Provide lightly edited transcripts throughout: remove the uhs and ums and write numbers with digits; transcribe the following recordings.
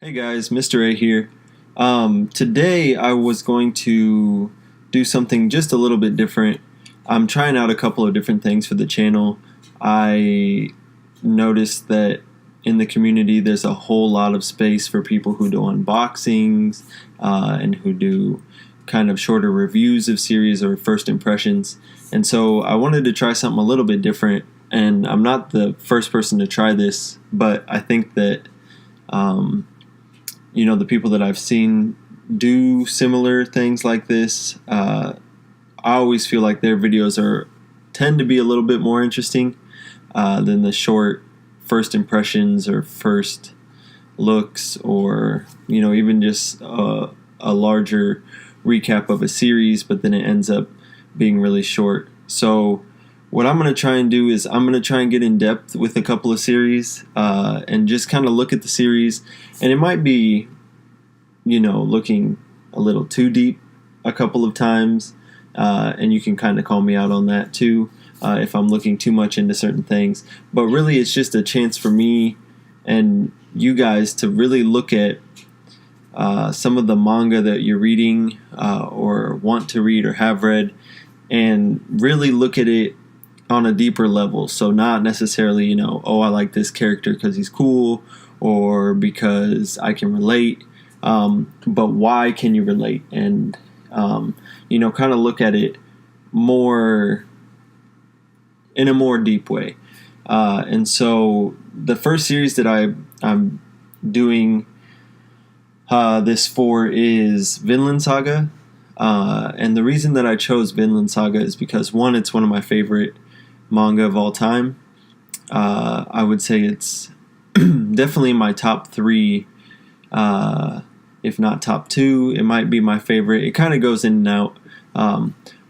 Hey guys, Mr. A here. Today I was going to do something just a little bit different. I'm trying out a couple of different things for the channel. I noticed that in the community there's a whole lot of space for people who do unboxings and who do kind of shorter reviews of series or first impressions. And so I wanted to try something a little bit different. And I'm not the first person to try this, but I think that the people that I've seen do similar things like this, I always feel like their videos tend to be a little bit more interesting than the short first impressions or first looks, or even just a larger recap of a series, but then it ends up being really short. So what I'm going to try and do is I'm going to try and get in depth with a couple of series and just kind of look at the series. And it might be, looking a little too deep a couple of times. And you can kind of call me out on that too if I'm looking too much into certain things. But really, it's just a chance for me and you guys to really look at some of the manga that you're reading or want to read or have read, and really look at it on a deeper level. So not necessarily, I like this character because he's cool or because I can relate, but why can you relate? And, kind of look at it more in a more deep way. And so the first series that I'm doing this for is Vinland Saga. And the reason that I chose Vinland Saga is because, one, it's one of my favorite manga of all time. I would say it's definitely my top three, if not top two. It might be my favorite. It kind of goes in and out,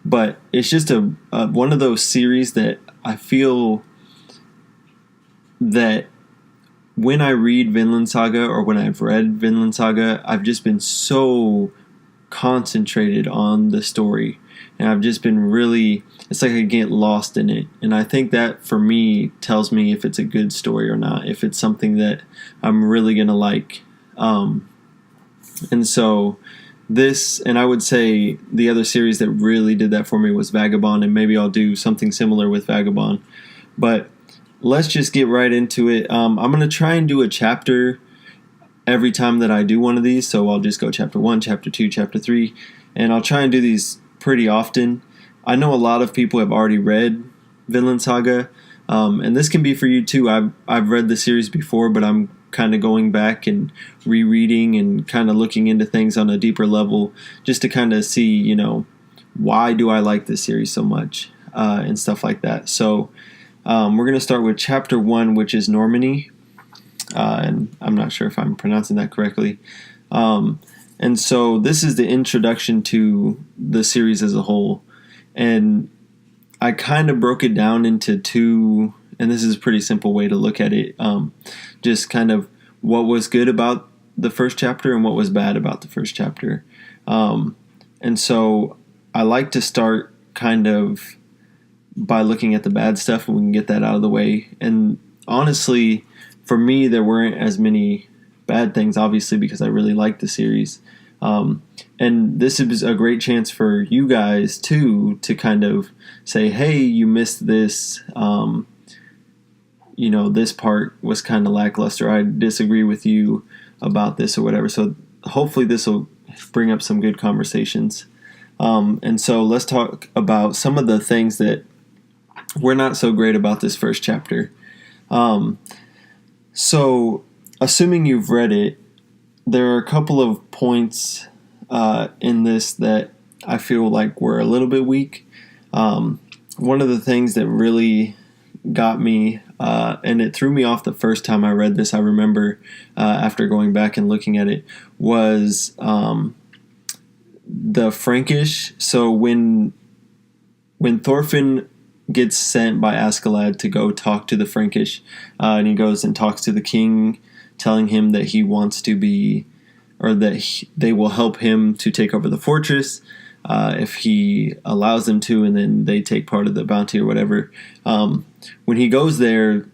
but it's just one of those series that I feel that when I read Vinland Saga, or when I've read Vinland Saga, I've just been so concentrated on the story, and I've just been really, it's like I get lost in it. And I think that for me tells me if it's a good story or not, if it's something that I'm really gonna like. And so this, and I would say the other series that really did that for me was Vagabond, and maybe I'll do something similar with Vagabond. But let's just get right into it. I'm gonna try and do a chapter every time that I do one of these. So I'll just go chapter 1, chapter 2, chapter 3, and I'll try and do these pretty often. I know a lot of people have already read Vinland Saga, and this can be for you too. I've read the series before, but I'm kind of going back and rereading and kind of looking into things on a deeper level, just to kind of see, why do I like this series so much, and stuff like that. So we're going to start with chapter 1, which is Normandy. And I'm not sure if I'm pronouncing that correctly. And so this is the introduction to the series as a whole. And I kind of broke it down into two, and this is a pretty simple way to look at it. Just kind of what was good about the first chapter and what was bad about the first chapter. And so I like to start kind of by looking at the bad stuff, and we can get that out of the way. And honestly, for me, there weren't as many bad things, obviously, because I really liked the series. And this is a great chance for you guys, too, to kind of say, hey, you missed this. This part was kind of lackluster. I disagree with you about this or whatever. So hopefully this will bring up some good conversations. And so let's talk about some of the things that were not so great about this first chapter. So, assuming you've read it, there are a couple of points in this that I feel like were a little bit weak. One of the things that really got me, and it threw me off the first time I read this, I remember after going back and looking at it, was the Frankish. So when Thorfinn gets sent by Askeladd to go talk to the Frankish, and he goes and talks to the king, telling him that he wants to be, or that they will help him to take over the fortress if he allows them to, and then they take part of the bounty or whatever. When he goes there,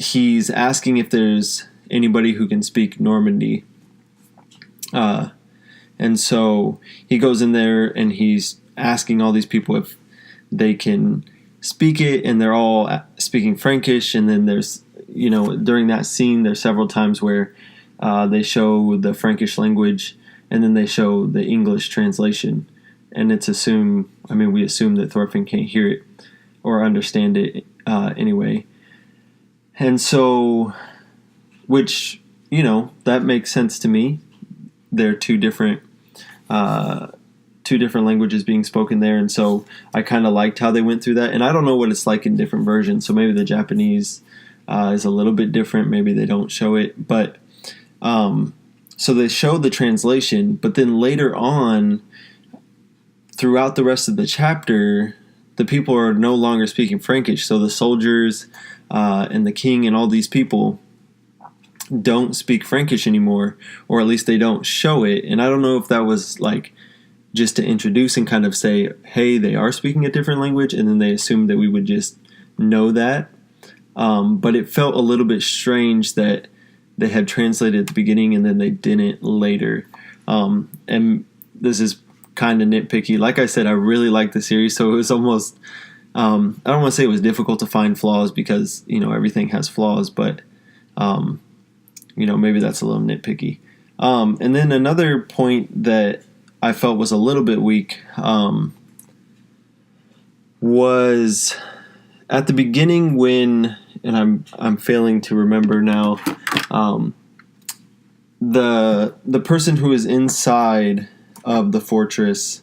he's asking if there's anybody who can speak Normandy, And so he goes in there and he's asking all these people if they can speak it, and they're all speaking Frankish. And then there's, during that scene, there's several times where they show the Frankish language and then they show the English translation. And we assume that Thorfinn can't hear it or understand it anyway. And so, which, that makes sense to me. There are two different languages being spoken there, and so I kind of liked how they went through that. And I don't know what it's like in different versions, so maybe the Japanese is a little bit different. Maybe they don't show it, but so they show the translation, but then later on, throughout the rest of the chapter, the people are no longer speaking Frankish. So the soldiers and the king and all these people don't speak Frankish anymore, or at least they don't show it. And I don't know if that was like just to introduce and kind of say, hey, they are speaking a different language, and then they assumed that we would just know that. But it felt a little bit strange that they had translated at the beginning and then they didn't later. And this is kind of nitpicky. Like I said, I really liked the series, so it was almost, I don't want to say it was difficult to find flaws, because, everything has flaws, but maybe that's a little nitpicky. And then another point that I felt was a little bit weak was at the beginning when, and I'm failing to remember now, the person who is inside of the fortress,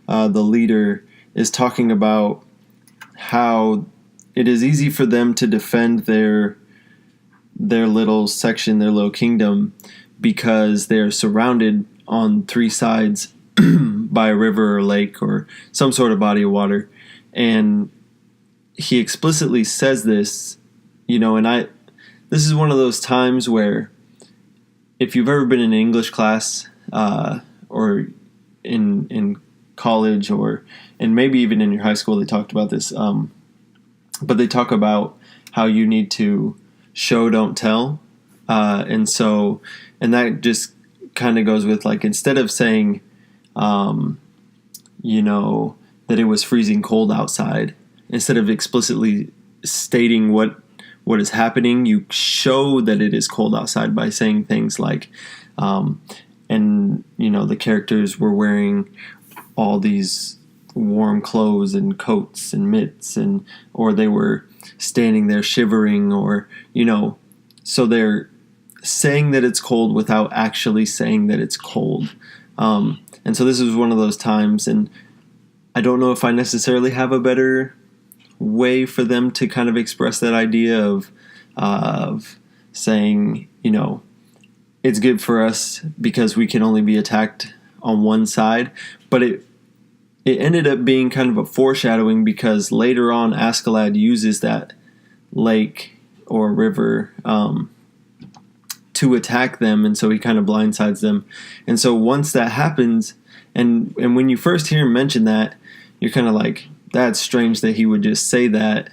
the leader, is talking about how it is easy for them to defend their little section, their little kingdom, because they're surrounded on three sides by a river or lake or some sort of body of water. And he explicitly says this, and this is one of those times where, if you've ever been in an English class or in college, and maybe even in your high school, they talked about this, but they talk about how you need to show, don't tell. And that just kind of goes with, like, instead of saying, that it was freezing cold outside, instead of explicitly stating what is happening, you show that it is cold outside by saying things like, the characters were wearing all these warm clothes and coats and mitts, or they were standing there shivering, or, so they're saying that it's cold without actually saying that it's cold. And so this was one of those times, and I don't know if I necessarily have a better way for them to kind of express that idea of saying, it's good for us because we can only be attacked on one side. But it ended up being kind of a foreshadowing, because later on Askeladd uses that lake or river to attack them, and so he kind of blindsides them. And so once that happens, and when you first hear him mention that, you're kind of like, that's strange that he would just say that,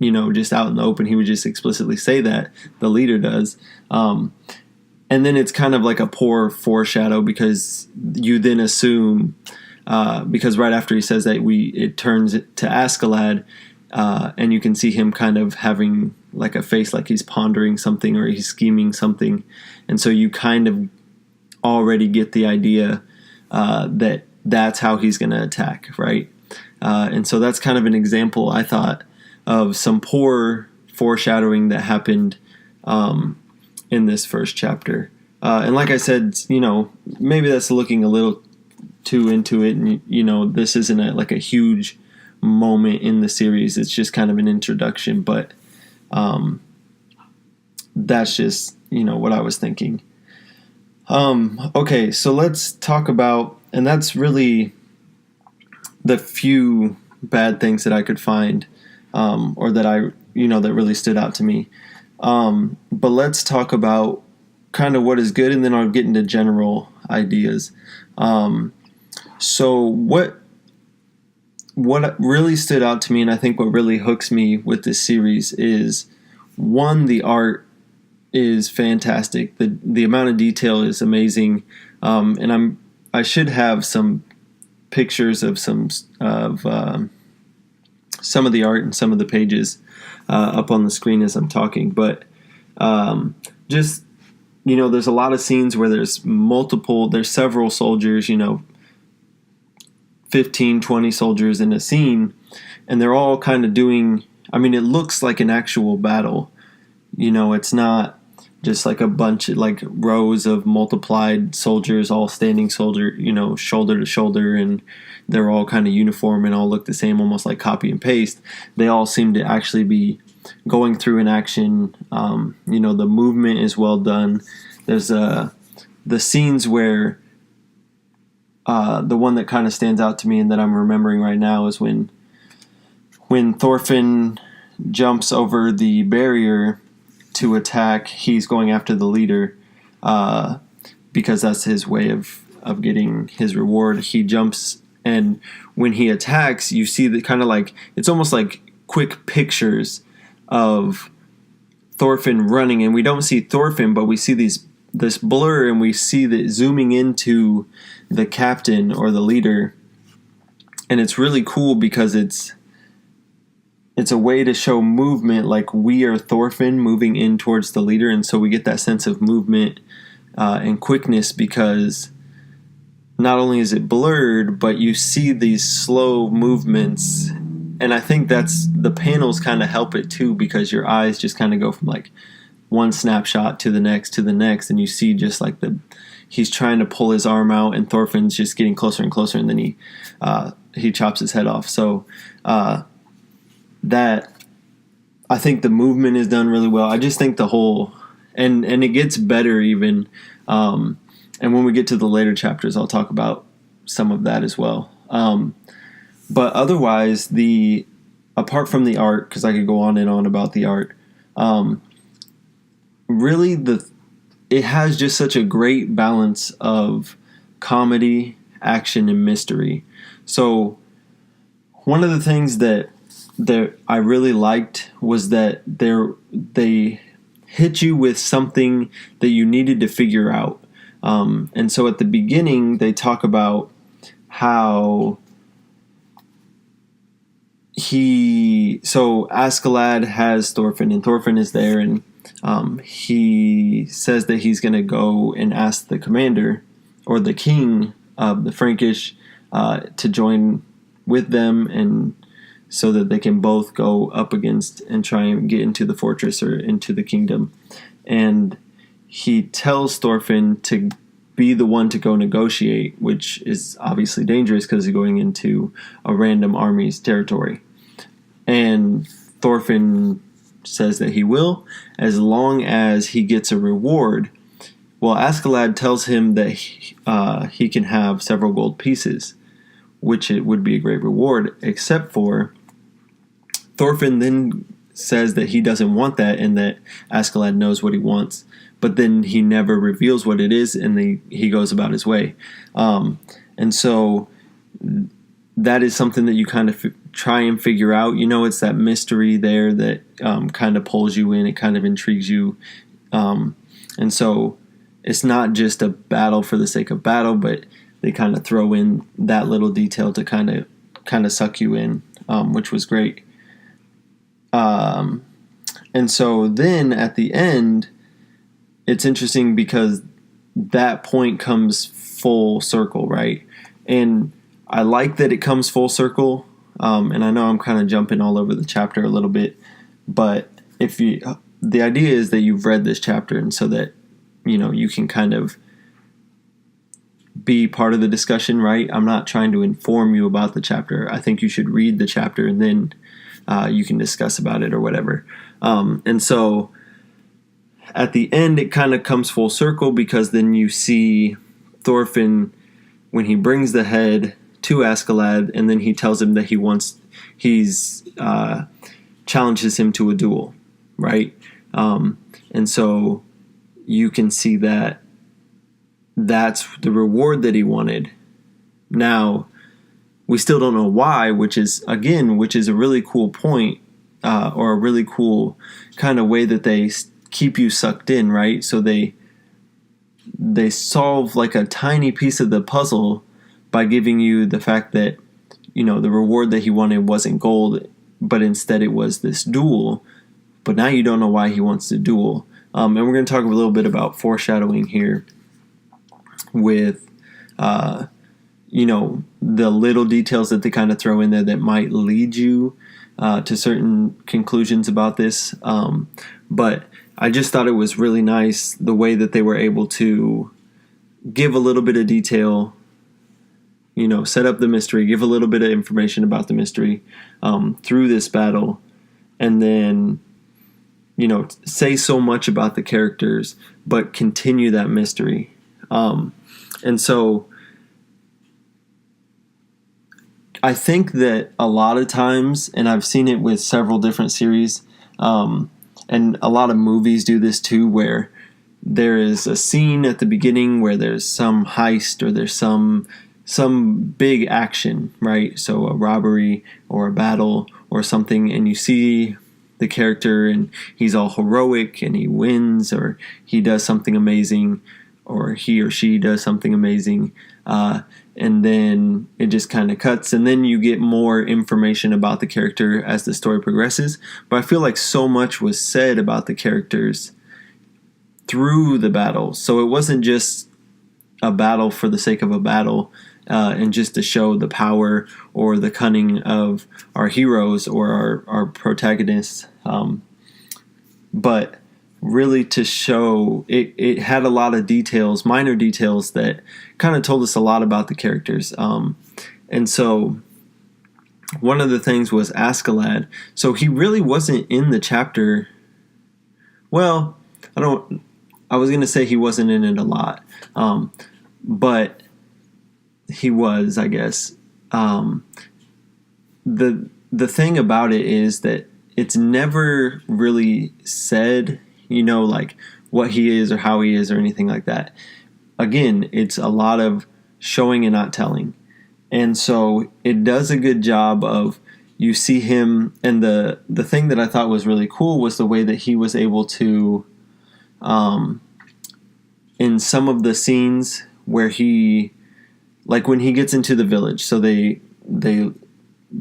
just out in the open. He would just explicitly say that, the leader does. And then it's kind of like a poor foreshadow, because you then assume, because right after he says that, it turns to Askeladd, and you can see him kind of having like a face like he's pondering something or he's scheming something. And so you kind of already get the idea that that's how he's going to attack, right? And so that's kind of an example, I thought, of some poor foreshadowing that happened in this first chapter. And like I said, maybe that's looking a little too into it, and this isn't a huge moment in the series. It's just kind of an introduction, but that's just what I was thinking. Okay, so let's talk about, and that's really the few bad things that I could find, or that I that really stood out to me. But let's talk about kind of what is good, and then I'll get into general ideas. So what really stood out to me, and I think what really hooks me with this series, is one, the art is fantastic. The amount of detail is amazing, and I should have some pictures of some of the art and some of the pages up on the screen as I'm talking. But just, there's a lot of scenes where there's several soldiers, 15, 20 soldiers in a scene, and they're all kind of doing, it looks like an actual battle. It's not just like a bunch of like rows of multiplied soldiers all standing shoulder to shoulder, and they're all kind of uniform and all look the same, almost like copy and paste. They all seem to actually be going through an action. The movement is well done. There's the scenes where the one that kind of stands out to me and that I'm remembering right now is when Thorfinn jumps over the barrier to attack. He's going after the leader because that's his way of getting his reward. He jumps, and when he attacks, you see the kind of like, it's almost like quick pictures of Thorfinn running, and we don't see Thorfinn, but we see this blur, and we see that zooming into the captain or the leader, and it's really cool because it's a way to show movement, like we are Thorfinn moving in towards the leader, and so we get that sense of movement and quickness because not only is it blurred, but you see these slow movements, and I think that's the panels kind of help it too, because your eyes just kind of go from like one snapshot to the next, and you see just like he's trying to pull his arm out, and Thorfinn's just getting closer and closer, and then he chops his head off. So that, I think the movement is done really well. I just think the whole, and it gets better even, and when we get to the later chapters, I'll talk about some of that as well. But otherwise, apart from the art, because I could go on and on about the art, really it has just such a great balance of comedy, action, and mystery. So one of the things that I really liked was that they hit you with something that you needed to figure out. And so at the beginning, they talk about how Askeladd has Thorfinn, and Thorfinn is there, and he says that he's going to go and ask the commander or the king of the Frankish to join with them, and so that they can both go up against and try and get into the fortress or into the kingdom. And he tells Thorfinn to be the one to go negotiate, which is obviously dangerous because he's going into a random army's territory. And Thorfinn says that he will, as long as he gets a reward. Well, Askeladd tells him that he can have several gold pieces, which it would be a great reward, except for Thorfinn then says that he doesn't want that, and that Askeladd knows what he wants, but then he never reveals what it is, and he goes about his way. And so that is something that you kind of try and figure out. It's that mystery there that kind of pulls you in, it kind of intrigues you. And so it's not just a battle for the sake of battle, but they kind of throw in that little detail to kind of suck you in, which was great. And so then at the end, it's interesting because that point comes full circle, right? And I like that it comes full circle. And I know I'm kind of jumping all over the chapter a little bit, but the idea is that you've read this chapter, and so that, you can kind of be part of the discussion, right? I'm not trying to inform you about the chapter. I think you should read the chapter, and then you can discuss about it or whatever. And so at the end, it kind of comes full circle, because then you see Thorfinn when he brings the head to Askeladd, and then he tells him that he's challenges him to a duel, right? And so you can see that that's the reward that he wanted. Now, we still don't know why, which is a really cool point, or a really cool kind of way that they keep you sucked in, right? So they solve like a tiny piece of the puzzle by giving you the fact that, the reward that he wanted wasn't gold, but instead it was this duel. But now you don't know why he wants to duel. And we're going to talk a little bit about foreshadowing here with, the little details that they kind of throw in there that might lead you to certain conclusions about this. But I just thought it was really nice the way that they were able to give a little bit of detail, set up the mystery, give a little bit of information about the mystery through this battle, and then, say so much about the characters, but continue that mystery. And so I think that a lot of times, and I've seen it with several different series, and a lot of movies do this too, where there is a scene at the beginning where there's some heist or there's some big action, right? So a robbery or a battle or something, and you see the character and he's all heroic and he wins, or he does something amazing, or he or she does something amazing, and then it just kind of cuts, and then you get more information about the character as the story progresses. But I feel like so much was said about the characters through the battle, so it wasn't just a battle for the sake of a battle, and just to show the power or the cunning of our heroes or our protagonists, but really to show it had a lot of details, minor details, that kind of told us a lot about the characters. And so one of the things was Askeladd. So he really wasn't in the chapter. Well, I was going to say he wasn't in it a lot, but he was, I guess. The thing about it is that it's never really said, like what he is or how he is or anything like that. Again, it's a lot of showing and not telling. And so it does a good job of, you see him, and the thing that I thought was really cool was the way that he was able to, in some of the scenes where he, like when he gets into the village, so they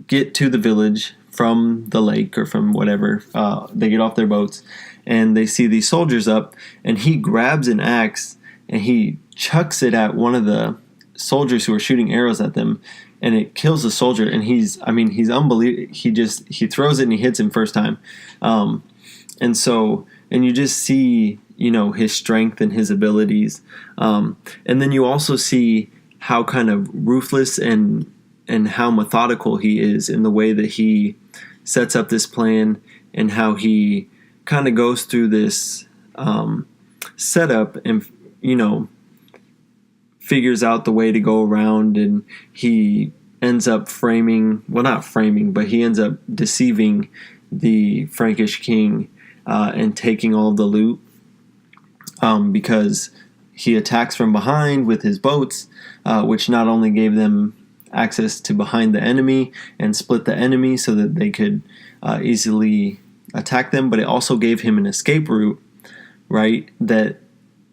get to the village from the lake or from whatever, they get off their boats and they see these soldiers up, and he grabs an axe and he chucks it at one of the soldiers who are shooting arrows at them, and it kills the soldier, and he's unbelievable. He throws it and he hits him first time. And you just see, his strength and his abilities. And then you also see how kind of ruthless and how methodical he is in the way that he sets up this plan, and how he kind of goes through this setup and, figures out the way to go around, and he ends up he ends up deceiving the Frankish king and taking all of the loot, because he attacks from behind with his boats, which not only gave them access to behind the enemy and split the enemy so that they could easily attack them, but it also gave him an escape route, right, that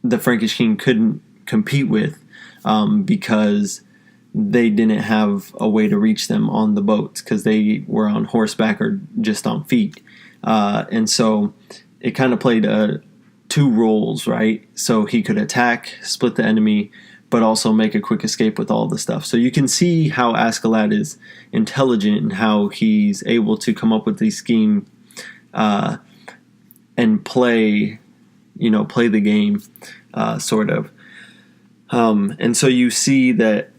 the Frankish king couldn't compete with, because they didn't have a way to reach them on the boats because they were on horseback or just on feet. And so it kind of played two roles, right? So he could attack, split the enemy, but also make a quick escape with all the stuff. So you can see how Askeladd is intelligent and how he's able to come up with these schemes and play the game, sort of. And so you see that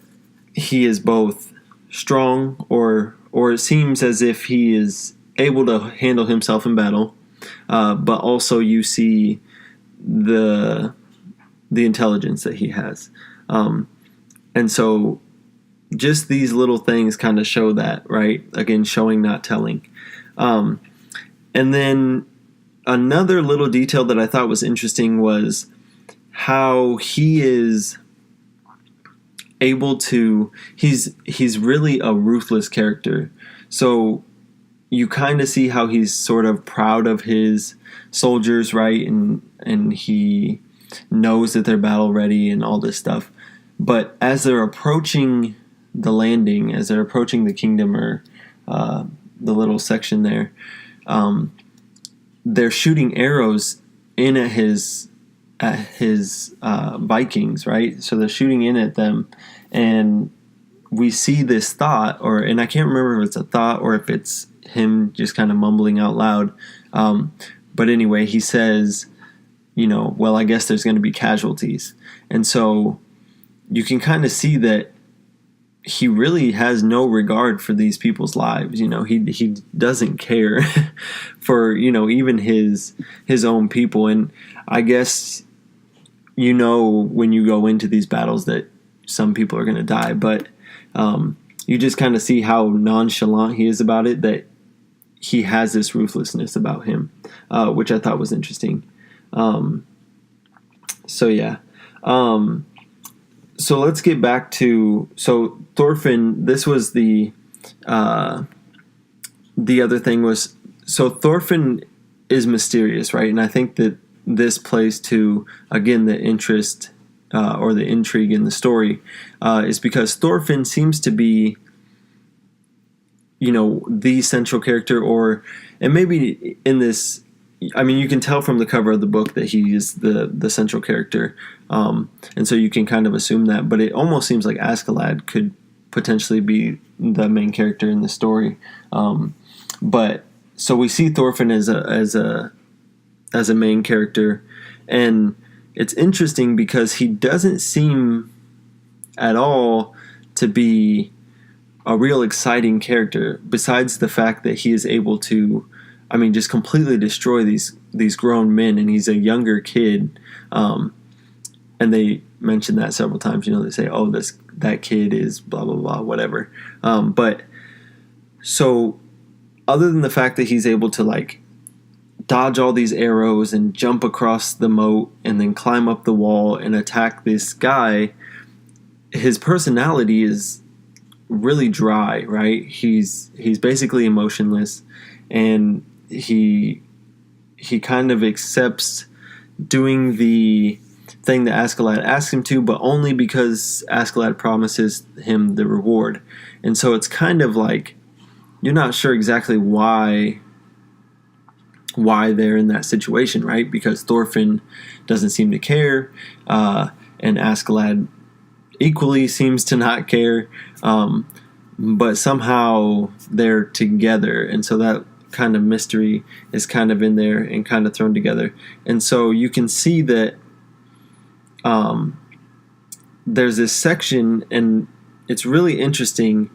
he is both strong, or it seems as if he is able to handle himself in battle, but also you see the intelligence that he has. And so just these little things kind of show that, right? Again, showing, not telling. And then another little detail that I thought was interesting was how he is able to, he's really a ruthless character. So, you kind of see how he's sort of proud of his soldiers, right? And he knows that they're battle ready and all this stuff. But as they're approaching the landing, as they're approaching the kingdom, or the little section there, they're shooting arrows in at his Vikings, right? So they're shooting in at them, and we see this thought, and I can't remember if it's a thought or if it's him just kind of mumbling out loud. But anyway, he says, well, I guess there's going to be casualties. And so you can kind of see that he really has no regard for these people's lives. He doesn't care for, even his own people. And I guess, when you go into these battles that some people are going to die, but you just kind of see how nonchalant he is about it, that he has this ruthlessness about him, which I thought was interesting. So let's get back to, Thorfinn. This was the other thing was, Thorfinn is mysterious, right? And I think that this plays to, again, the interest or the intrigue in the story, is because Thorfinn seems to be, the central character, and maybe in this, I mean, you can tell from the cover of the book that he is the central character, and so you can kind of assume that, but it almost seems like Askeladd could potentially be the main character in the story. But so we see Thorfinn as a main character, and it's interesting because he doesn't seem at all to be a real exciting character, besides the fact that he is able to, just completely destroy these grown men, and he's a younger kid. And they mention that several times. They say, "Oh, that kid is blah blah blah, whatever." But so, other than the fact that he's able to dodge all these arrows and jump across the moat and then climb up the wall and attack this guy, his personality is really dry, right? He's basically emotionless, and he kind of accepts doing the thing that Askeladd asks him to, but only because Askeladd promises him the reward. And so it's kind of like you're not sure exactly why they're in that situation, right? Because Thorfinn doesn't seem to care, and Askeladd equally seems to not care, but somehow they're together, and so that kind of mystery is kind of in there and kind of thrown together. And so you can see that there's this section, and it's really interesting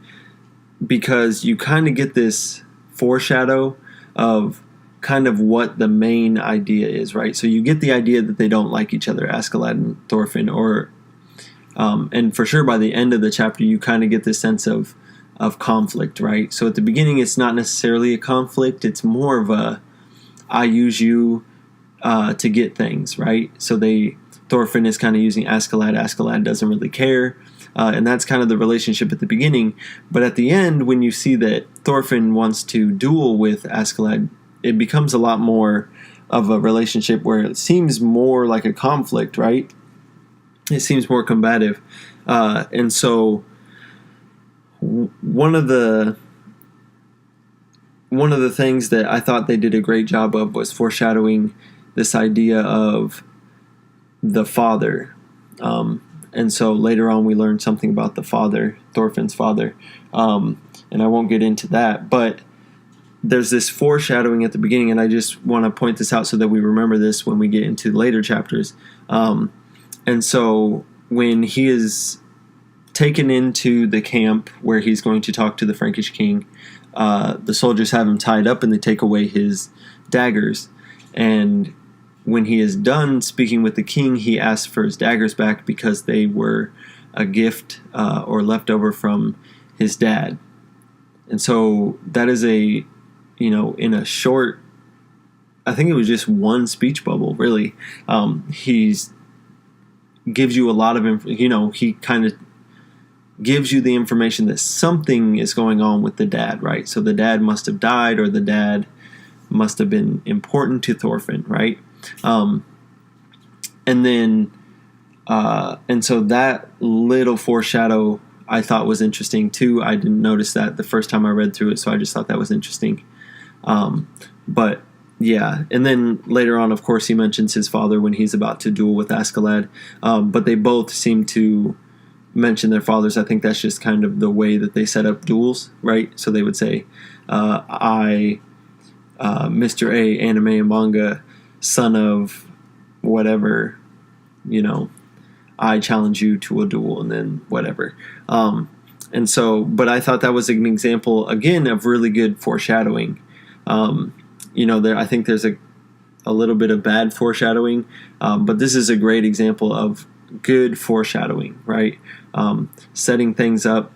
because you kind of get this foreshadow of kind of what the main idea is, right? So you get the idea that they don't like each other, Askeladd and Thorfinn, and for sure by the end of the chapter you kind of get this sense of conflict, right? So at the beginning it's not necessarily a conflict, it's more of a I use you to get things, right? So Thorfinn is kind of using Askeladd doesn't really care, and that's kind of the relationship at the beginning. But at the end, when you see that Thorfinn wants to duel with Askeladd, it becomes a lot more of a relationship where it seems more like a conflict, right? It seems more combative, and so one of the things that I thought they did a great job of was foreshadowing this idea of the father, and so later on we learned something about the father, Thorfinn's father, and I won't get into that, but there's this foreshadowing at the beginning, and I just want to point this out so that we remember this when we get into later chapters. And so when he is taken into the camp where he's going to talk to the Frankish king, the soldiers have him tied up and they take away his daggers. And when he is done speaking with the king, he asks for his daggers back because they were a gift or leftover from his dad. And so that is in a short, I think it was just one speech bubble, really. He's gives you a lot of, he kind of gives you the information that something is going on with the dad, right? So the dad must have died, or the dad must have been important to Thorfinn, right? And so that little foreshadow I thought was interesting too. I didn't notice that the first time I read through it, so I just thought that was interesting. But yeah, and then later on, of course, he mentions his father when he's about to duel with Askeladd. But they both seem to mention their fathers. I think that's just kind of the way that they set up duels, right? So they would say, Mr. A, anime and manga, son of whatever, I challenge you to a duel, and then whatever. And so, but I thought that was an example, again, of really good foreshadowing. I think there's a little bit of bad foreshadowing, but this is a great example of good foreshadowing, right? Setting things up,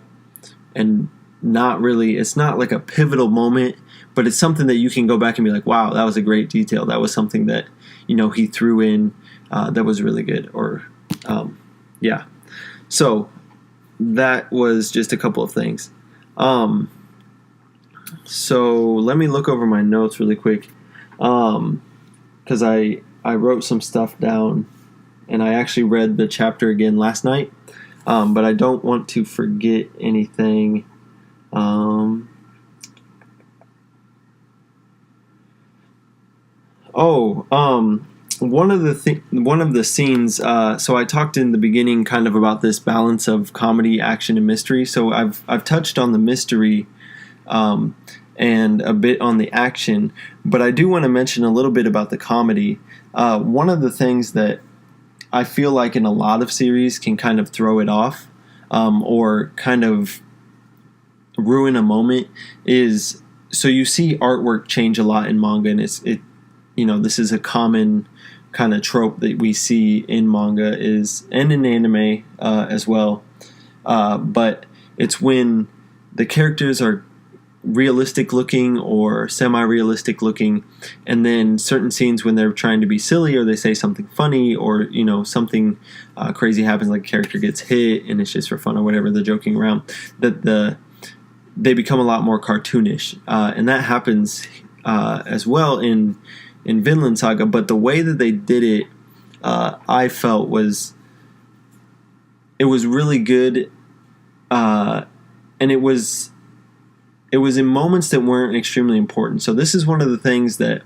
and it's not like a pivotal moment, but it's something that you can go back and be like, wow, that was a great detail. That was something that, he threw in that was really good. Yeah. So that was just a couple of things. So let me look over my notes really quick, because I wrote some stuff down, and I actually read the chapter again last night, but I don't want to forget anything. One of the scenes. So I talked in the beginning kind of about this balance of comedy, action, and mystery. So I've touched on the mystery, and a bit on the action, but I do want to mention a little bit about the comedy. One of the things that I feel like in a lot of series can kind of throw it off, or kind of ruin a moment is, so you see artwork change a lot in manga, and this is a common kind of trope that we see in manga and in anime as well. But it's when the characters are realistic looking or semi-realistic looking, and then certain scenes when they're trying to be silly, or they say something funny, or something crazy happens, like a character gets hit and it's just for fun or whatever, they're joking around, that they become a lot more cartoonish, and that happens as well in Vinland Saga. But the way that they did it, I felt was really good, and it was in moments that weren't extremely important. So this is one of the things that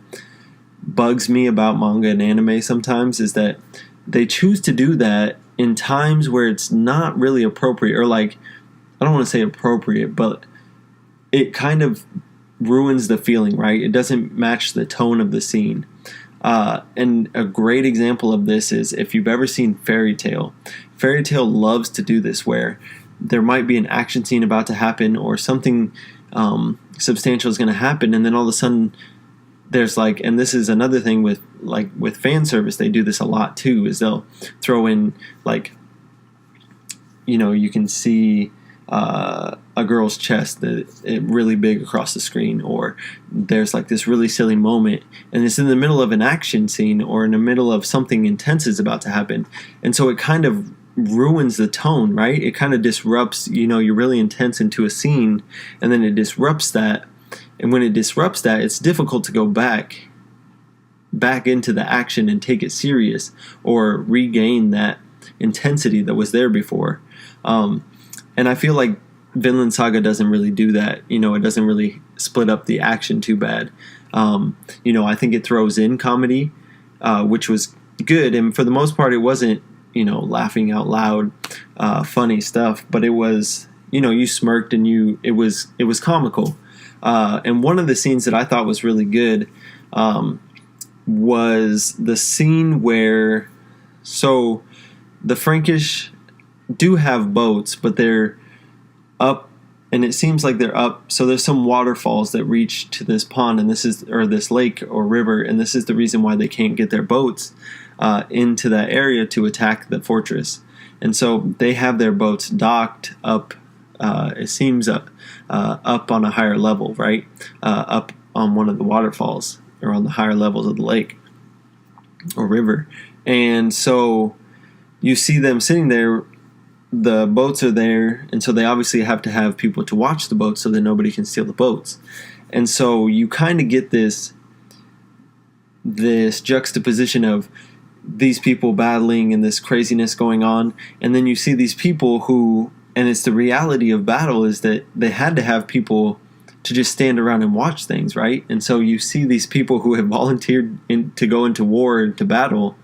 bugs me about manga and anime sometimes, is that they choose to do that in times where it's not really appropriate, or like, I don't want to say appropriate, but it kind of ruins the feeling, right? It doesn't match the tone of the scene. And a great example of this is if you've ever seen Fairy Tail. Fairy Tail loves to do this, where there might be an action scene about to happen, or something substantial is going to happen, and then all of a sudden there's like, and this is another thing with fan service, they do this a lot too, is they'll throw in like, you can see a girl's chest really big across the screen, or there's like this really silly moment, and it's in the middle of an action scene or in the middle of something intense is about to happen, and so it kind of ruins the tone, right? It kind of disrupts, you're really intense into a scene, and then it disrupts that, and when it disrupts that, it's difficult to go back into the action and take it serious, or regain that intensity that was there before. And I feel like Vinland Saga doesn't really do that. It doesn't really split up the action too bad. I think it throws in comedy, which was good. And for the most part, it wasn't, laughing out loud, funny stuff. But it was, you smirked and it was comical. And one of the scenes that I thought was really good was the scene where, so the Frankish do have boats, but they're up, and it seems like they're up. So there's some waterfalls that reach to this pond, and this lake or river, and this is the reason why they can't get their boats into that area to attack the fortress. And so they have their boats docked up. It seems up on a higher level, right? Up on one of the waterfalls, or on the higher levels of the lake or river. And so you see them sitting there, the boats are there, and so they obviously have to have people to watch the boats so that nobody can steal the boats. And so you kind of get this juxtaposition of these people battling and this craziness going on, and then you see these people who, and it's the reality of battle, is that they had to have people to just stand around and watch things, right? And so you see these people who have volunteered to go into war, to battle,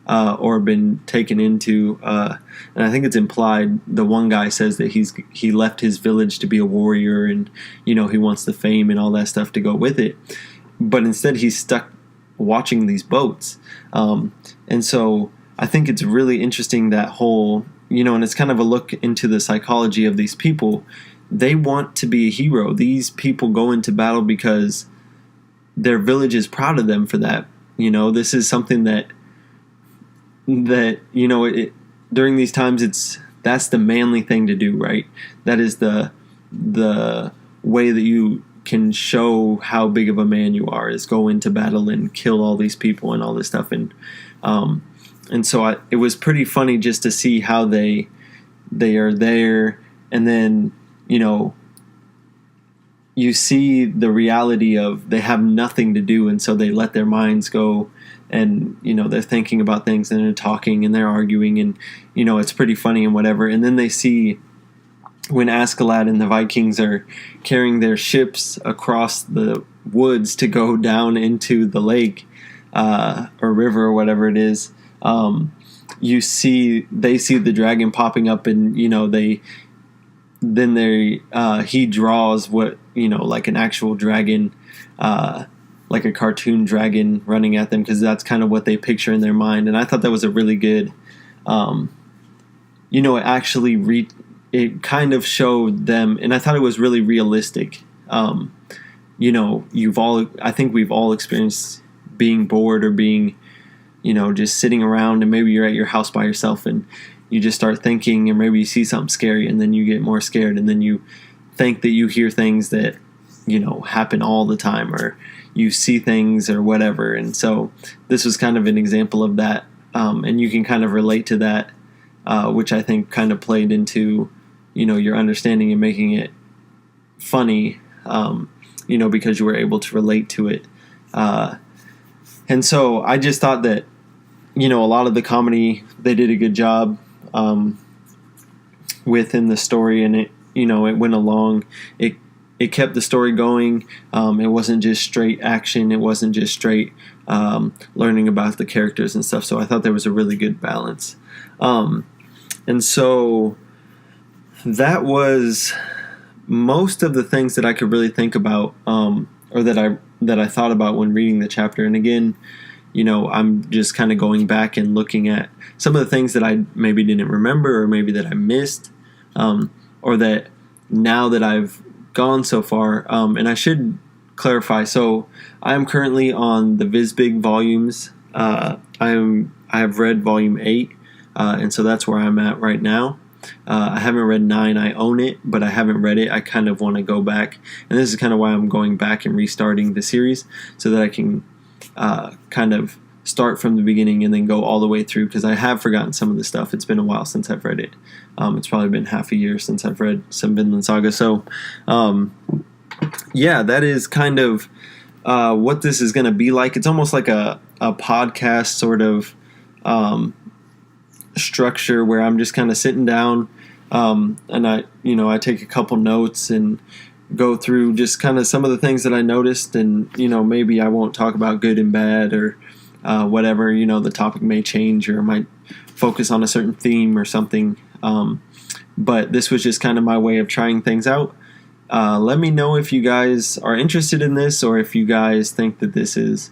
or been taken into, and I think it's implied, the one guy says that he left his village to be a warrior, and he wants the fame and all that stuff to go with it, but instead he's stuck watching these boats. And so I think it's really interesting, that whole, and it's kind of a look into the psychology of these people. They want to be a hero. These people go into battle because their village is proud of them for that. This is something that during these times, that's the manly thing to do, right? That is the way that you can show how big of a man you are, is go into battle and kill all these people and all this stuff. And so it was pretty funny just to see how they are there, and then you see the reality of they have nothing to do, and so they let their minds go, and they're thinking about things, and they're talking and they're arguing, and it's pretty funny and whatever. And then they see when Askeladd and the Vikings are carrying their ships across the woods to go down into the lake or river or whatever it is. They see the dragon popping up, and he draws what like an actual dragon, like a cartoon dragon running at them, because that's kind of what they picture in their mind. And I thought that was a really good, it kind of showed them, and I thought it was really realistic. I think we've all experienced being bored, or being, just sitting around, and maybe you're at your house by yourself and you just start thinking, and maybe you see something scary, and then you get more scared, and then you think that you hear things that, happen all the time, or you see things or whatever. And so this was kind of an example of that. And you can kind of relate to that, which I think kind of played into, your understanding and making it funny, because you were able to relate to it. And so I just thought that, a lot of the comedy, they did a good job within the story, and it went along. It kept the story going. It wasn't just straight action. It wasn't just straight learning about the characters and stuff. So I thought there was a really good balance. And so that was most of the things that I could really think about, or that I thought about when reading the chapter. And again, I'm just kind of going back and looking at some of the things that I maybe didn't remember, or maybe that I missed, or that now that I've gone so far. And I should clarify, so I am currently on the Visbig volumes. I have read volume 8, and so that's where I'm at right now. I haven't read 9. I own it, but I haven't read it. I kind of want to go back, and this is kind of why I'm going back and restarting the series, so that I can kind of start from the beginning and then go all the way through, because I have forgotten some of the stuff. It's been a while since I've read it. It's probably been half a year since I've read some Vinland Saga. So, that is kind of what this is going to be like. It's almost like a podcast sort of structure, where I'm just kind of sitting down, and I take a couple notes and go through just kind of some of the things that I noticed, and maybe I won't talk about good and bad, or whatever. The topic may change, or might focus on a certain theme or something. But this was just kind of my way of trying things out. Let me know if you guys are interested in this, or if you guys think that this is,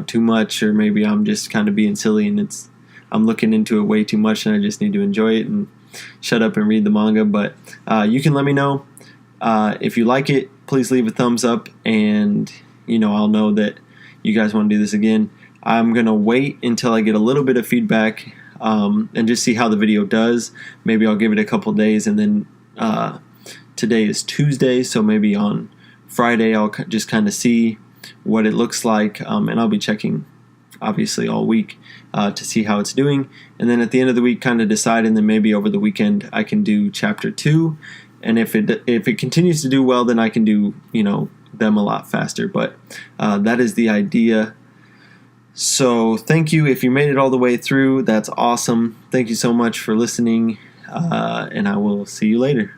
too much, or maybe I'm just kind of being silly and I'm looking into it way too much, and I just need to enjoy it and shut up and read the manga. But you can let me know. If you like it, please leave a thumbs up, and I'll know that you guys want to do this again. I'm going to wait until I get a little bit of feedback, and just see how the video does. Maybe I'll give it a couple days, and then today is Tuesday, so maybe on Friday I'll just kind of see what it looks like, and I'll be checking obviously all week to see how it's doing. And then at the end of the week, kind of decide, and then maybe over the weekend I can do chapter 2. And if it continues to do well, then I can do, them a lot faster. But that is the idea. So thank you. If you made it all the way through, that's awesome. Thank you so much for listening, and I will see you later.